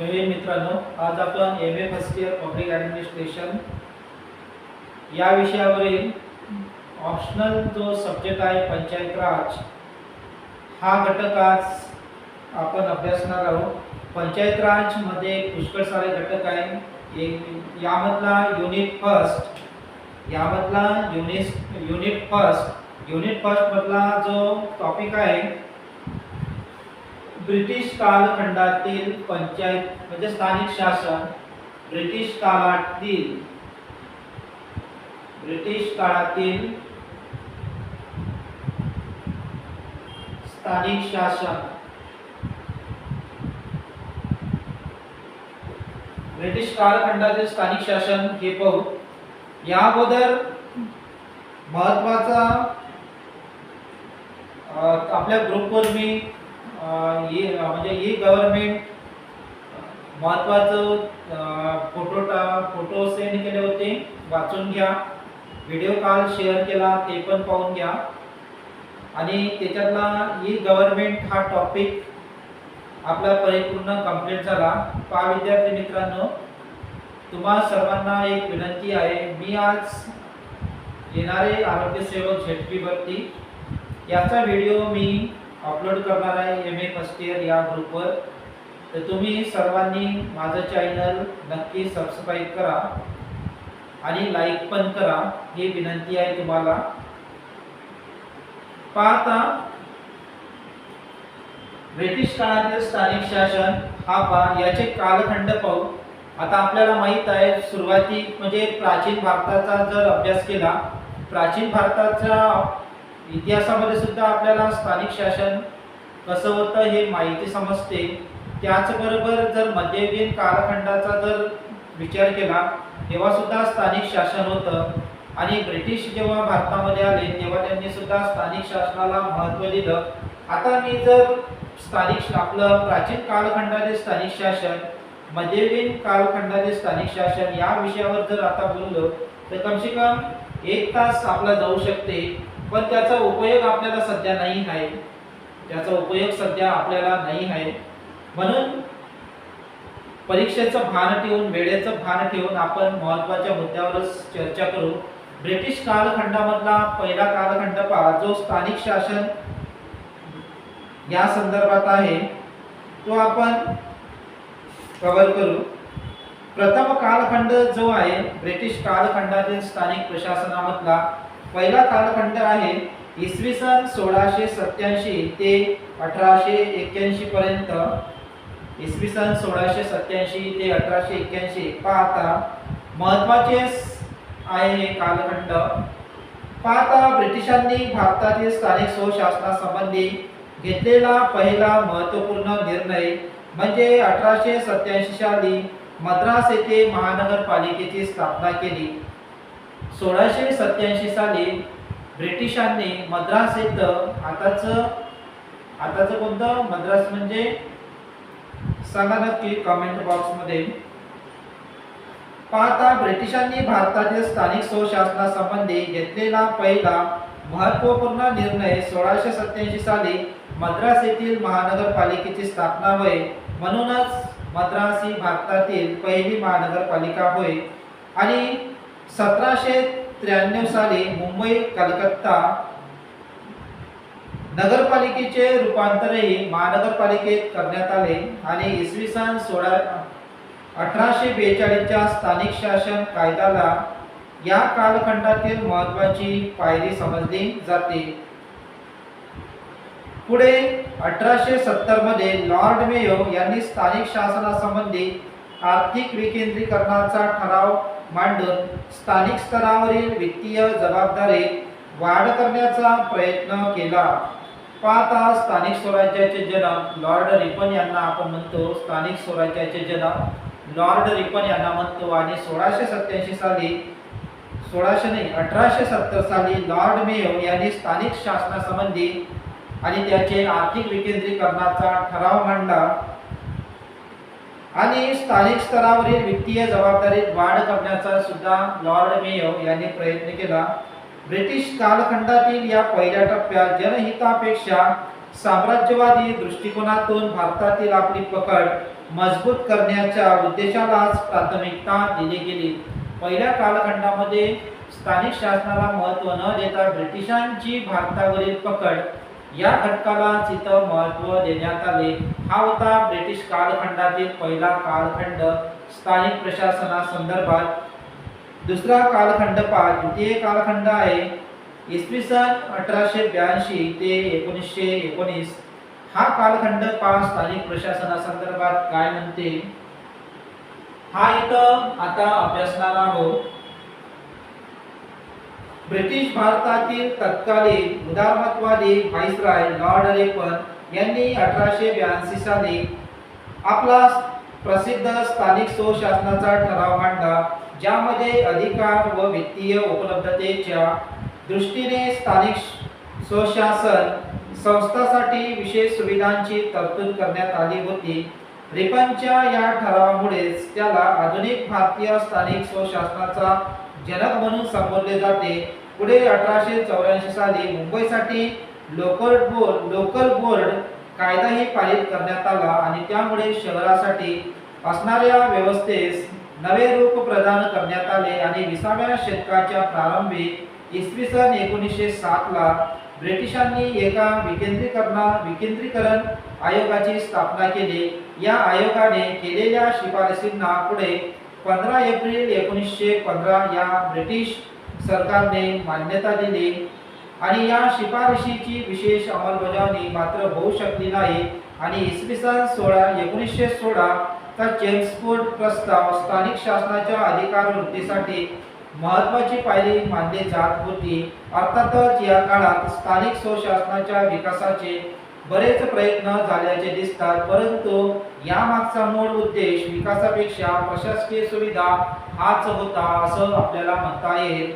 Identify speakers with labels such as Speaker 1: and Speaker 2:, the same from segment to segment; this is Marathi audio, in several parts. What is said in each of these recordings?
Speaker 1: जय हिंद मित्रांनो, आज आपण MA first year public administration या विषयावरील ऑप्शनल जो सब्जेक्ट आहे पंचायत राज हा घटक आज आपण अभ्यासणार आहोत. पंचायत राज मध्ये पुष्कळ सारे घटक आहे. यामधला युनिट फर्स्ट मधला जो टॉपिक आहे ब्रिटिश कालखंडातील पंचायत म्हणजे स्थानिक शासन. ब्रिटिश काळातील स्थानिक शासन. ब्रिटिश कालखंडातील स्थानिक शासन हे पाहू. या अगोदर महत्वाचा आपल्या ग्रुपवर मी म्हणजे ई गव्हर्नमेंट महत्वाचं फोटो सेंड केले होते, वाचून घ्या. व्हिडिओ कॉल शेअर केला ते पण पाहून घ्या. आणि त्याच्यातला ई गव्हर्नमेंट हा टॉपिक आपला परिपूर्ण कंप्लीट झाला. पहा विद्यार्थी मित्रांनो, तुम्हा सर्वांना एक विनंती आहे. मी आज येणारे आरोग्य सेवक झेडपी भरती याचा व्हिडिओ मी अपलोड करणार आहे MA फर्स्ट इयर या ग्रुपवर. तर तुम्ही सर्वांनी माझं चॅनल नक्की सबस्क्राईब करा आणि लाईक पण करा, ही विनंती आहे तुम्हाला. पाहता ब्रिटिश काळातील स्थानिक शासन हा याचे कालखंड पाहू. आता आपल्याला माहित आहे सुरुवाती म्हणजे प्राचीन भारताचा जर अभ्यास केला, प्राचीन भारताच्या इतिहासामध्ये सुद्धा आपल्याला स्थानिक शासन कसं होतं हे माहिती समजते. त्याचबरोबर जर मध्ययुगीन कालखंडाचा जर विचार केला तेव्हा सुद्धा स्थानिक शासन होतं. आणि ब्रिटिश जेव्हा भारतामध्ये आले तेव्हा त्यांनी सुद्धा स्थानिक शासनाला महत्त्व दिलं. आता मी जर आपलं प्राचीन कालखंडातील स्थानिक शासन, मध्ययुगीन कालखंडातील स्थानिक शासन या विषयावर जर आता बोललो तर कमसे कम 1 तास आपला जाऊ शकते. पण त्याचा उपयोग आपल्याला सध्या नाही आहे. म्हणून परीक्षेचं भान ठेवून, वेळेचं भान ठेवून आपण महत्त्वाच्या मुद्द्यावरच चर्चा करू. ब्रिटिश कालखंडामधला पहिला कालखंड पहा, जो स्थानिक शासन या संदर्भात आहे तो आपण कव्हर करू. प्रथम कालखंड जो आहे ब्रिटिश कालखंडातील स्थानिक प्रशासनामधला पहिला कालखंड आहे इसवी सन 1687 ते 1881 पर्यंत. इसवी सन 1687 ते 1881 पाहता महत्वाचे आहे हे कालखंड. पाहता ब्रिटिशांनी भारतातील स्थानिक स्वशासनासंबंधी घेतलेला पहिला महत्त्वपूर्ण निर्णय म्हणजे 1887 साली मद्रास येथे महानगरपालिकेची स्थापना केली. 1687 साली ब्रिटिशांनी मद्रास येथं आताचं कोणतं मद्रास म्हणजे सांगा नक्की कमेंट बॉक्स मध्ये. पाहता ब्रिटिशांनी भारतातील स्थानिक स्वशासनासंबंधी घेतलेला पहिला महत्त्वपूर्ण निर्णय 1687 साली मद्रास येथील महानगरपालिकेची स्थापना होय. म्हणूनच मद्रास ही भारतातील पहिली महानगरपालिका होय. आणि 1793 साली मुंबई कलकत्ता नगरपालिकेचे रूपांतरही महानगरपालिकेत करण्यात आले. आणि इसवी सन 1842 च्या स्थानिक शासन कायद्याला या कालखंडातील महत्त्वाची पायरी समजली जाते. पुढे 1870 मध्ये लॉर्ड मेयो यांनी स्थानिक शासनासंबंधी आर्थिक विकेंद्रीकरणाचा ठराव मांडून स्थानिक स्तरावरील वित्तीय जबाबदारीत वाढ करण्याचा प्रयत्न केला. पाहता स्थानिक स्वराज्याचे जनक लॉर्ड रिपन यांना आपण म्हणतो, स्थानिक स्वराज्याचे जनक लॉर्ड रिपन यांना म्हणतो. आणि 1870 साली लॉर्ड मेयो यांनी स्थानिक शासनासंबंधी आणि त्याचे आर्थिक विकेंद्रीकरणाचा ठराव मांडला आणि स्थानिक स्तरावरील वित्तीय जबाबदारीत वाढ करण्याचा सुद्धा लॉर्ड मेयो यांनी प्रयत्न केला. ब्रिटिश कालखंडातील या पहिल्या टप्प्यात जनहितापेक्षा साम्राज्यवादी दृष्टिकोनातून भारतातील आपली पकड मजबूत करण्याच्या उद्देशालाच प्राथमिकता दिली गेली. पहिल्या कालखंडामध्ये स्थानिक शासनाला महत्त्व न देता ब्रिटिशांची भारतावरील पकड या घटकालाच इथं महत्त्व देण्यात आले. हा होता ब्रिटिश कालखंडातील पहिला कालखंड स्थानिक प्रशासनासंदर्भात. दुसरा कालखंड पहा, द्वितीय कालखंड आहे इसवी सन 1882 ते 1919. हा कालखंड पहा स्थानिक प्रशासनासंदर्भात काय म्हणते हा इथं आता अभ्यासणार आहोत. ब्रिटिश भारतातील तत्कालीन उदारमतवादी व्हाईसरॉय लॉर्ड रिपन यांनी 1882 साली आपला प्रसिद्ध स्थानिक स्वशासनाचा ठराव मांडला, ज्यामध्ये अधिकार व वित्तीय उपलब्धतेच्या दृष्टीने स्थानिक स्वशासन संस्थांसाठी विशेष सुविधांची तरतूद करण्यात आली होती. रिपनच्या या ठरावामुळेच त्याला आधुनिक भारतीय स्थानिक स्वशासनाचा जनक म्हणून संबोधले जाते. पुढे 1884 साली मुंबईसाठी लोकल बोर्ड कायदाही पारित करण्यात आला आणि त्यामुळे शहरासाठी असणाऱ्या व्यवस्थेस नवे रूप प्रदान करण्यात आले आणि 20व्या शतकाच्या प्रारंभी इसवी सन 1907 ला ब्रिटिशांनी एका विकेंद्रीकरण आयोगाची स्थापना केली. या आयोगाने केलेल्या शिफारसींना पुढे 15 एप्रिल 1915 या ब्रिटिश सरकारने मान्यता दिली आणि या शिफारशीची विशेष अंमलबजावणी मात्र होऊ शकली नाही आणि इसवी सन 1916 चा चेम्सफोर्ड प्रस्ताव स्थानिक शासनाच्या अधिकार वृद्धीसाठी महत्त्वाची पायरी मानली जात होती. अर्थातच या काळात स्थानिक स्वशासनाच्या विकासाचे बरेच प्रयत्न झाल्याचे दिसतात, परंतु यामागचा मूळ उद्देश विकासापेक्षा प्रशासकीय सुविधा हाच होता असं आपल्याला म्हणता येईल.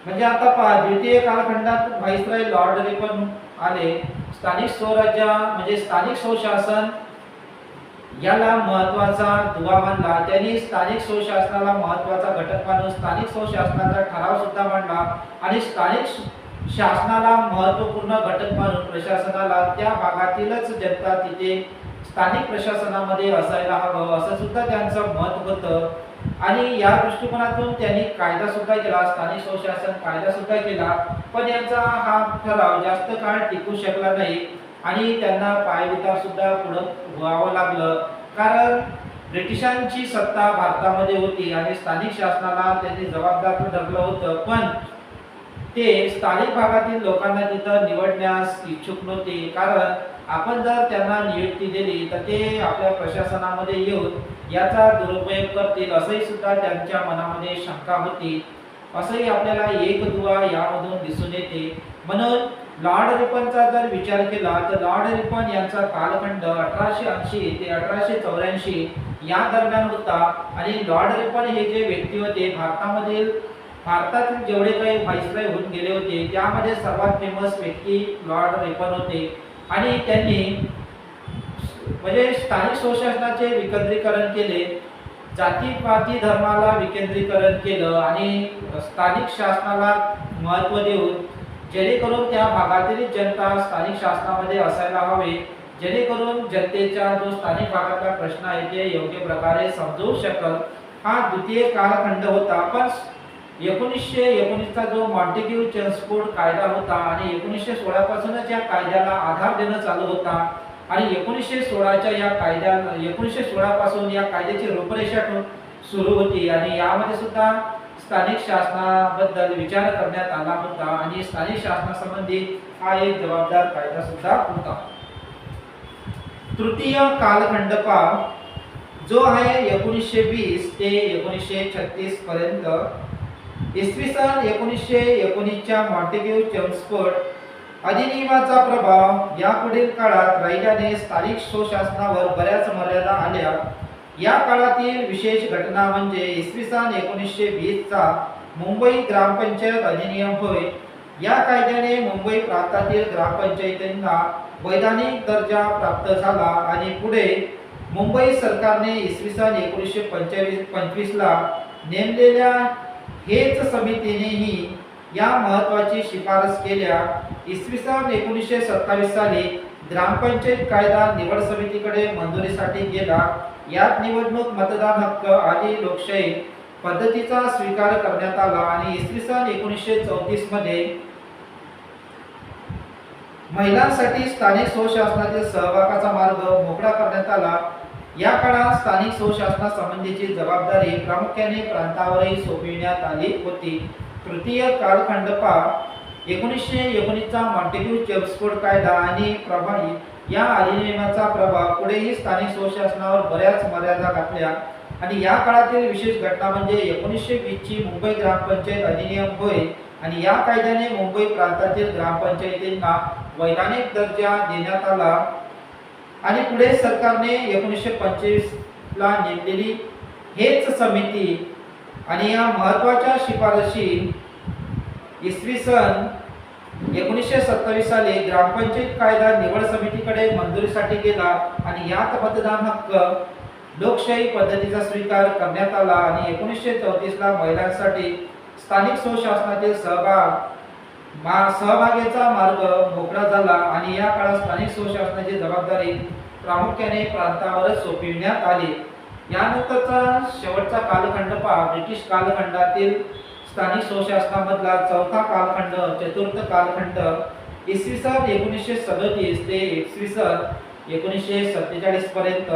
Speaker 1: म्हणजे आता पहा, द्वितीय कालखंडात व्हाईसरॉय लॉर्ड रिपन आले. स्थानिक स्वराज्य म्हणजे स्थानिक स्वशासन याला महत्त्वाचा दुवा मानला. त्यांनी स्थानिक स्वशासनाला महत्त्वाचा घटक मानून स्थानिक स्वशासनाचा ठराव सुद्धा मांडला आणि स्थानिक शासनाला महत्त्वपूर्ण घटक मानून प्रशासनाला त्या भागातीलच जनता तिथे स्थानिक प्रशासनामध्ये असायला हवं असं सुद्धा त्यांचं मत होतं आणि या दृष्टिकोनातून त्यांनी कायदा सुद्धा केला, स्थानिक स्वशासन कायदा सुद्धा केला. पण यांचा हा ठराव जास्त काळ टिकू शकला नाही आणि त्यांना पायउतार सुद्धा पुढे व्हावं लागलं, कारण ब्रिटिशांची सत्ता भारतामध्ये होती आणि स्थानिक शासनाला त्यांनी जबाबदार धरलं होतं. पण ते स्थानिक भागातील लोकांना तिथं निवडण्यास इच्छुक नव्हते, कारण आपण जर त्यांना नियुक्ती दिली तर ते आपल्या प्रशासनामध्ये येऊन याचा दुरुपयोग करतील असंही सुद्धा त्यांच्या मनामध्ये शंका होती. असंही आपल्याला एक दुवा यामधून दिसून येते. म्हणून लॉर्ड रिपनचा जर विचार केला तर लॉर्ड रिपन यांचा कालखंड 1880 ते 1884 या दरम्यान होता आणि लॉर्ड रिपन हे जे व्यक्ती होते भारतातील जेवढे काही व्हाईसरॉय होऊन गेले होते त्यामध्ये सर्वात फेमस व्यक्ती लॉर्ड रिपन होते आणि त्यांनी म्हणजे स्थानिक स्वशासनाचे विकेंद्रीकरण केले, जातीपाती धर्माला विकेंद्रीकरण केलं आणि स्थानिक शासनाला महत्त्व देऊन जेणेकरून त्या भागातील जनता स्थानिक शासनामध्ये असायला हवे, जेणेकरून जनतेचा जो स्थानिक भागातला प्रश्न आहे ते योग्य प्रकारे समजू शकल. हा द्वितीय कालखंड होता. पण 1919 चा जो मॉन्टेग्यू चेम्सफोर्ड कायदा होता आणि 1916 पासूनच या कायद्याला आधार देणं चालू होता आणि 1916 पासून या कायद्याची रूपरेषा सुरू होती आणि यामध्ये सुद्धा स्थानिक शासनाबद्दल विचार करण्यात आला होता आणि स्थानिक शासनासंबंधी हा एक जबाबदार कायदा सुद्धा होता. तृतीय कालखंड जो आहे 1920 ते 1936 पर्यंत. इसवी सन 1919 च्या मॉन्टेग्यू चेम्सफोर्ड अधिनियमाचा प्रभाव यापुढील काळात राहिल्याने स्थानिक स्वशासनावर बऱ्याच मर्यादा आल्या. या काळातील विशेष घटना म्हणजे इसवी सन 1920 चा मुंबई ग्रामपंचायत अधिनियम होय. या कायद्याने मुंबई प्रांतातील ग्रामपंचायतींना वैधानिक दर्जा प्राप्त झाला आणि पुढे मुंबई सरकारने इसवी सन 1925 ला नेमलेल्या हेच समितीनेही या महत्त्वाची शिफारस केल्या. इसवी सन 1927 साली ग्रामपंचायत कायदा निवड समितीकडे मंजुरीसाठी गेला. यात निवडणूक, मतदान हक्क आणि लोकशाही पद्धतीचा स्वीकार करण्यात आला आणि इसवी सन 1934 मध्ये महिलांसाठी स्थानिक स्वशासनातील सहभागाचा मार्ग मोकळा करण्यात आला. या काळात स्थानिक स्वशासनासंबंधीची जबाबदारी प्रामुख्याने प्रांतावरही सोपविण्यात आली होती. तृतीय कालखंड पहा. 1919 चा मॉन्टेग्यू चेम्सफोर्ड कायदा आणि प्रभावी या अधिनियमाचा प्रभाव पुढेही स्थानिक स्वशासनावर बऱ्याच मर्यादा घातल्या आणि या काळातील विशेष घटना म्हणजे 1920 ची मुंबई ग्रामपंचायत अधिनियम होय आणि या कायद्याने मुंबई प्रांतातील ग्रामपंचायतींना वैधानिक दर्जा देण्यात आला आणि पुढे सरकारने 1925 ला नेमलेली हेच समिती आणि या महत्त्वाच्या शिफारशी इसवी सन 1927 साली ग्रामपंचायत कायदा निवड समितीकडे मंजुरीसाठी गेला आणि यात मतदान हक्क, लोकशाही पद्धतीचा स्वीकार करण्यात आला आणि 1934 ला महिलांसाठी स्थानिक स्वशासनातील सहभागाचा मार्ग मोकळा झाला आणि या काळात स्थानिक स्वशासनाची जबाबदारी प्रामुख्याने प्रांतावरच सोपविण्यात आली. यानंतरचा शेवटचा कालखंड पहा. ब्रिटिश कालखंडातील स्थानिक स्वशासनामधला चौथा कालखंड, चतुर्थ कालखंड इसवी सन 1937 ते इसवी सन 1947 पर्यंत.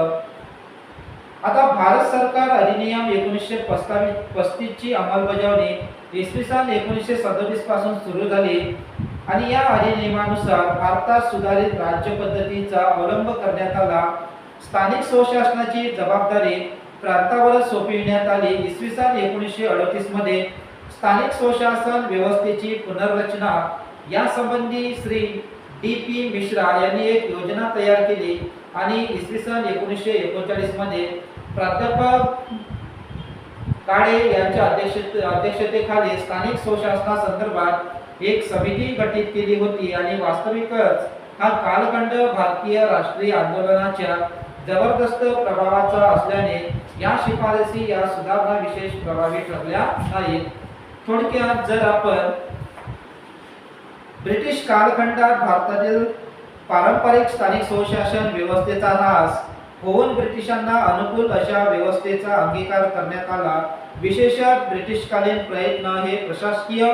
Speaker 1: आता भारत सरकार अधिनियम 1935 ची अंमलबजावणी इसवी सन 1937 पासून सुरू झाली आणि या अधिनियमानुसार भारतात सुधारित राज्य पद्धतीचा अवलंब करण्यात आला. स्थानिक स्वशासनाची जबाबदारी प्रांतावरच सोपविण्यात आली. इसवी सन 1938 मध्ये स्थानिक स्वशासन व्यवस्थेची पुनर्रचना यासंबंधी श्री डी.पी. मिश्रा यांनी एक योजना तयार केली आणि इसवी सन 1939 मध्ये प्राध्यापक काळे यांच्या अध्यक्षतेखाली स्थानिक स्वशासनासंदर्भात एक समिती गठीत केली होती आणि वास्तविकच हा कालखंड भारतीय राष्ट्रीय आंदोलनाच्या जबरदस्त प्रभावाचा असल्याने या शिफारसी या सुधारणा विशेष प्रभावी ठरल्या नाहीत. थोडक्यात जर आपण ब्रिटिश कालखंडात भारतातील पारंपरिक स्थानिक स्वशासन व्यवस्थेचा ऱ्हास होऊन ब्रिटिशांना अनुकूल अशा व्यवस्थेचा अंगीकार करण्यात आला. विशेषतः ब्रिटिशकालीन प्रयत्न हे प्रशासकीय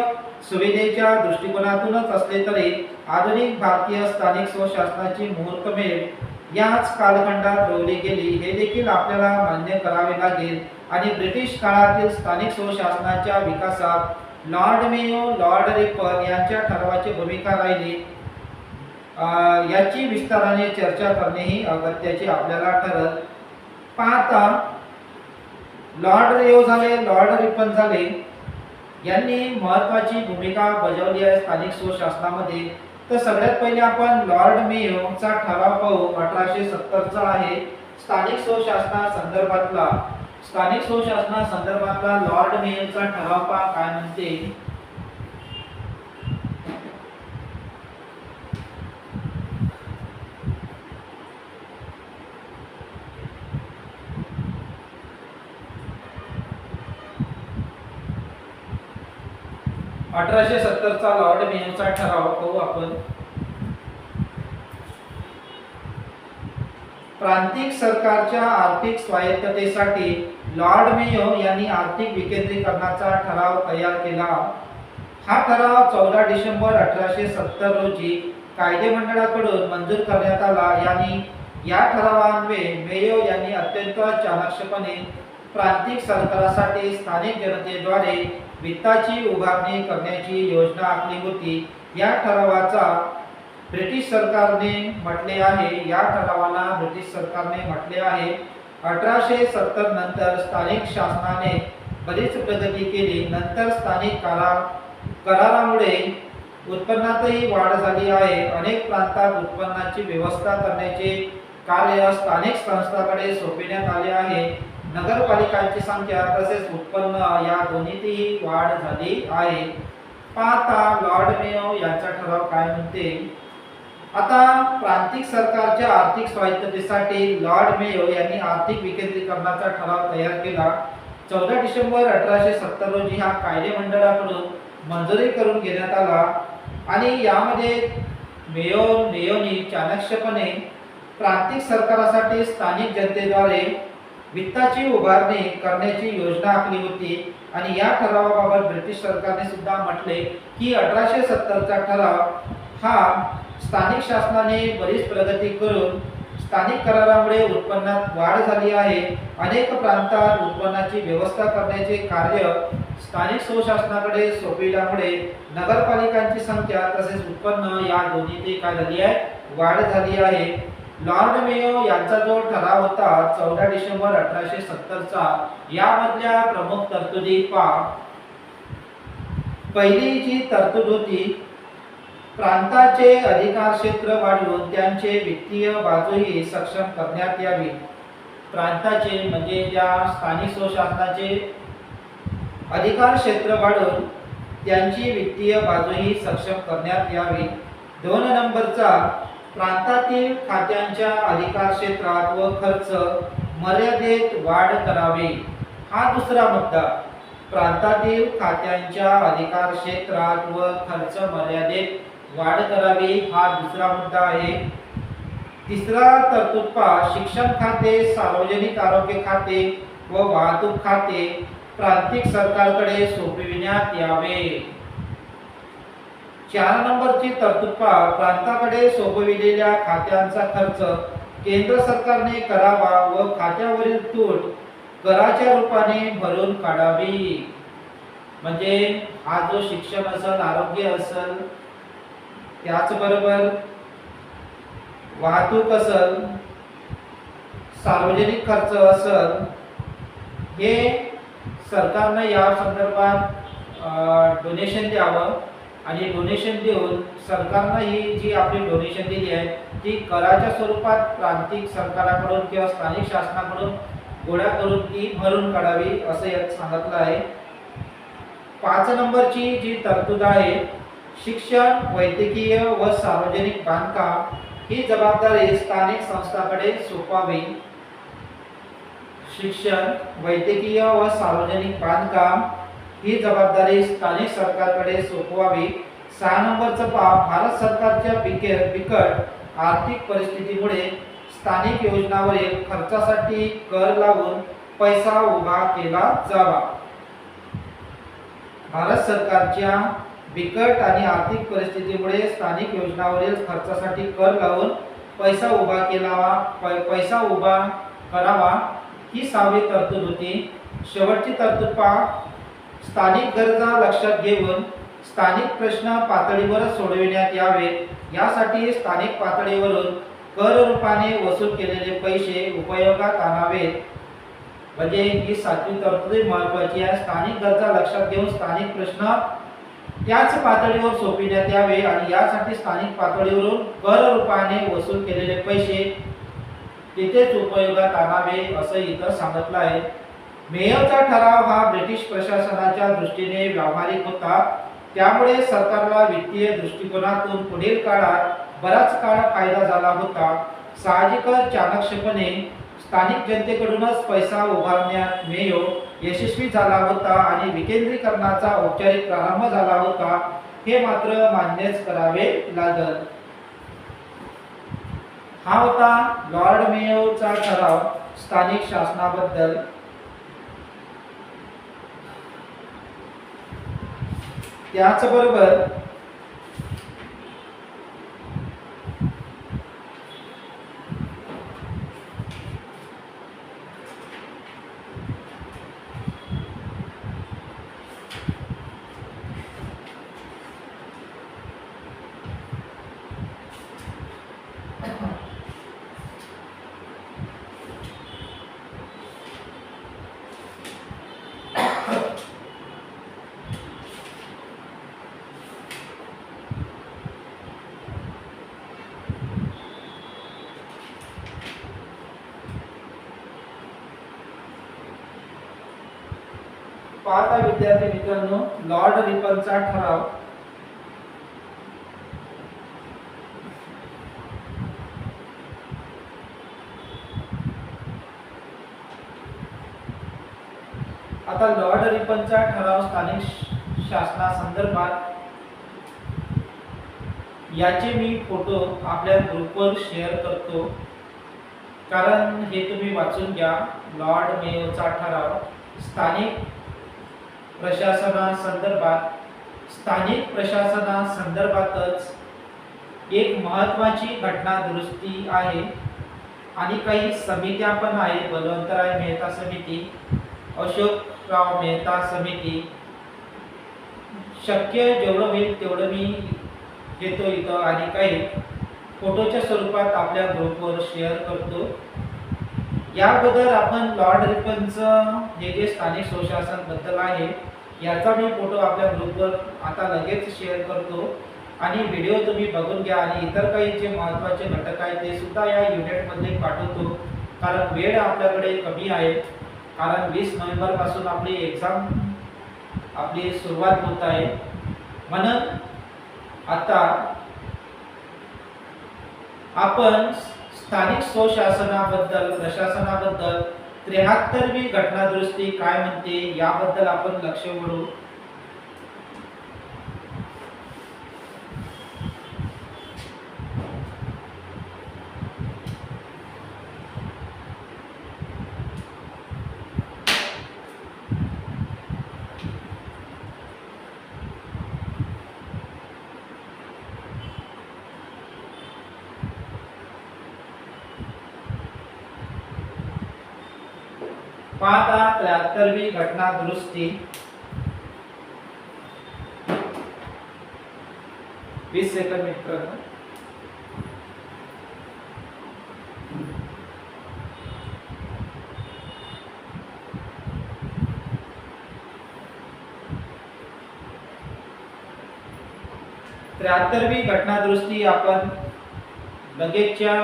Speaker 1: सुविधेच्या दृष्टिकोनातूनच असले तरी आधुनिक भारतीय स्थानिक स्वशासनाची मुहूर्तमेढ याच कालखंडात रोवली गेली हे देखील आपल्याला मान्य करावे लागेल आणि ब्रिटिश काळातील स्थानिक स्वशासनाच्या विकासात लॉर्ड मेयो, लॉर्ड रिपन यांच्या ठरावाची भूमिका राहिली याची विस्ताराने चर्चा करणे ही अगत्याचे आपल्याला ठरत. पाहता लॉर्ड मेयो झाले, लॉर्ड रिपन झाले यांनी महत्त्वाची भूमिका बजावली आहे स्थानिक स्वशासनामध्ये. तर सगळ्यात पहिले आपण लॉर्ड मेयोचा ठराव पाहू. 1870 चा आहे. स्थानिक स्वशासनासंदर्भातला लॉर्ड मेयोचा ठराव पहा काय म्हणते. चा लॉर्ड मेयोचा ठराव पाहू आपण. प्रांतिक सरकारच्या आर्थिक स्वायत्ततेसाठी लॉर्ड मेयो यांनी आर्थिक विकेंद्रीकरणाचा ठराव तयार केला. हा ठराव 14 डिसेंबर 1870 रोजी कायदेमंडळाकडून मंजूर करण्यात आला आणि या ठरावान्वये मेयो यांनी अत्यंत चाणाक्षपणे प्रांतिक सरकारासाठी स्थानिक जनतेद्वारे वित्ताची उभारणी करण्याची योजना आखली होती. या ठरावाला ब्रिटिश सरकारने म्हटले आहे 1870 नंतर स्थानिक शासनाने बरीच प्रगती केली. नंतर स्थानिक करारामुळे उत्पन्नातही वाढ झाली आहे. अनेक प्रांतात उत्पन्नाची व्यवस्था करण्याचे कार्य स्थानिक संस्थांकडे सोपविण्यात आले आहे. नगरपालिकांची संख्या तसेच उत्पन्न या दोन्हीतही वाढ झाली आहे. पाहता लॉर्ड मेयो यांचा ठराव काय म्हणते. आता प्रांतिक सरकारच्या आर्थिक स्वायत्ततेसाठी लॉर्ड मेयो यांनी आर्थिक विकेंद्रीकरणाचा ठराव तयार केला. 14 डिसेंबर 1870 रोजी हा कायदेमंडळाकडून मंजुरी करून घेण्यात आला आणि यामध्ये मेयोनी चाणक्यपणे प्रांतिक सरकारासाठी स्थानिक जनतेद्वारे वित्ताची उभारणी करण्याची योजना आखली होती आणि या ठरावाबाबत ब्रिटिश सरकारने सुद्धा म्हटले की 1870चा ठराव हा स्थानिक शासनाने बरीच प्रगती करून स्थानिक करारामुळे उत्पन्नात वाढ झाली आहे. अनेक प्रांतात उत्पन्नाची व्यवस्था करण्याचे कार्य स्थानिक स्वशासनाकडे सोपविल्यामुळे नगरपालिकांची संख्या तसेच उत्पन्न या दोन्हीची काय झाली आहे, वाढ झाली आहे. लॉर्ड मेयो यांचा जो ठराव होता 14 डिसेंबर 1870चा, यामधल्या प्रमुख तरतुदी पहा. पहिली जी तरतूद होती, प्रांताचे अधिकार क्षेत्र वाढवून त्यांचे वित्तीय बाजूही सक्षम करण्यात यावी. प्रांताचे म्हणजे ज्या स्थानिक स्वशासनाचे अधिकार क्षेत्र वाढवून त्यांची वित्तीय बाजूही सक्षम करण्यात यावी. 2 नंबरचा, प्रांतातील खात्यांच्या अधिकार क्षेत्रात व खर्च मर्यादेत वाढ करावी. हा दुसरा मुद्दा. प्रांतातील खात्यांच्या अधिकार क्षेत्रात व खर्च मर्यादेत वाढ करावी हा दुसरा मुद्दा आहे. तिसरा तरतूद पहा. शिक्षण खाते, सार्वजनिक आरोग्य खाते व वाहतूक खाते प्रांतिक सरकारकडे सोपविण्यात यावे. 4 नंबरची तरतूद पहा. प्रांताकडे सोपविलेल्या खात्यांचा खर्च केंद्र सरकारने करावा व खात्यावरील तूट कराच्या रूपाने भरून काढावी. म्हणजे हा जो शिक्षण असेल, आरोग्य असेल, त्याचबरोबर वाहतूक असेल, सार्वजनिक खर्च असेल, हे सरकारने या संदर्भात डोनेशन द्यावं आणि डोनेशन देऊन सरकारनं ही जी आपली डोनेशन दिली आहे ती कराच्या स्वरूपात प्रांतिक सरकाराकडून किंवा स्थानिक शासनाकडून गोळा करून ती भरून काढावी असं यात सांगितलं आहे. 5 नंबरची जी तरतूद आहे, शिक्षण, वैद्यकीय व सार्वजनिक बांधकाम ही जबाबदारी स्थानिक संस्थांकडे सोपवावी. शिक्षण, वैद्यकीय व सार्वजनिक बांधकाम ही जबाबदारी स्थानिक सरकारकडे सोपवावी. 6 नंबरचं पहा. भारत सरकारच्या बिकट आर्थिक परिस्थितीमुळे स्थानिक योजनांवरील खर्चासाठी कर लावून पैसा उभा केला जावा. भारत सरकारच्या बिकट आणि आर्थिक परिस्थितीमुळे स्थानिक योजनांवरील खर्चासाठी कर लावून पैसा उभा करावा ही 6वी तरतूद होती. शेवटची तरतूद पहा. स्थानिक गरजा लक्षात घेऊन स्थानिक प्रश्न पातळीवर सोडविण्यात यावेत. यासाठी स्थानिक पातळीवरून कर रूपाने वसूल केलेले पैसे उपयोगात आणावेत. म्हणजे ही 7वी तरतूद महत्त्वाची आहे. स्थानिक गरजा लक्षात घेऊन स्थानिक प्रश्न त्याच पातळीवर सोपविण्यात यावे आणि यासाठी स्थानिक पातळीवरून कर रूपाने वसूल केलेले पैसे तिथेच उपयोगात आणावे असं इथं सांगितलं आहे. मेयोचा ठराव हा ब्रिटिश प्रशासनाच्या दृष्टीने व्यावहारिक होता. त्यामुळे सरकारला वित्तीय दृष्टिकोनातून पुढील काळात बराच काळ फायदा झाला होता. साहजिकच चाणक्यपणे स्थानिक जनतेकडूनच पैसा उभारण्यात मेयो यशस्वी झाला होता आणि विकेंद्रीकरणाचा औपचारिक प्रारंभ झाला होता, हे मात्र मान्यच करावे लागल. हा होता लॉर्ड मेयोचा ठराव स्थानिक शासनाबद्दल. त्याचबरोबर पाहता विद्यार्थी मित्रांनो, लॉर्ड रिपनचा ठराव आता लॉर्ड रिपनचा ठराव स्थानिक शासनासंदर्भात याचे मी फोटो आपल्या ग्रुपवर शेअर करतो, कारण हे तुम्ही वाचून घ्या. लॉर्ड मेयोचा ठराव स्थानिक प्रशासनासंदर्भातच एक महत्त्वाची घटना दुरुस्ती आहे आणि काही समित्या पण आहेत. बलवंतराय मेहता समिती, अशोकराव मेहता समिती. शक्य जेवढं होईल तेवढं मी घेतो इथं आणि काही फोटोच्या स्वरूपात आपल्या ग्रुपवर शेअर करतो. याबद्दल आपण लॉर्ड रिपनचं हे जे स्थानिक सुशासन बद्दल आहे याचा मी फोटो आपल्या ग्रुपवर आता लगेच शेअर करतो आणि व्हिडिओ तुम्ही बघून घ्या आणि इतर काही जे महत्त्वाचे घटक आहेत ते सुद्धा या युनिटमध्ये पाठवतो, कारण वेळ आपल्याकडे कमी आहे. कारण 20 नोव्हेंबर पासून आपली सुरुवात होत आहे. म्हणून आता आपण स्थानिक प्रशासनाबद्दल 73वी घटना दुरुस्ती काय म्हणते याबद्दल आपण लक्ष वळू. पाहता 73वी घटना दुरुस्ती 20 सेकंद मित्रांनो. त्र्याहत्तरवी घटना दुरुस्ती आपण लगेचच्या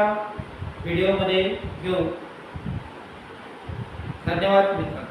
Speaker 1: व्हिडिओमध्ये घेऊ. धन्यवाद मित्रांनो.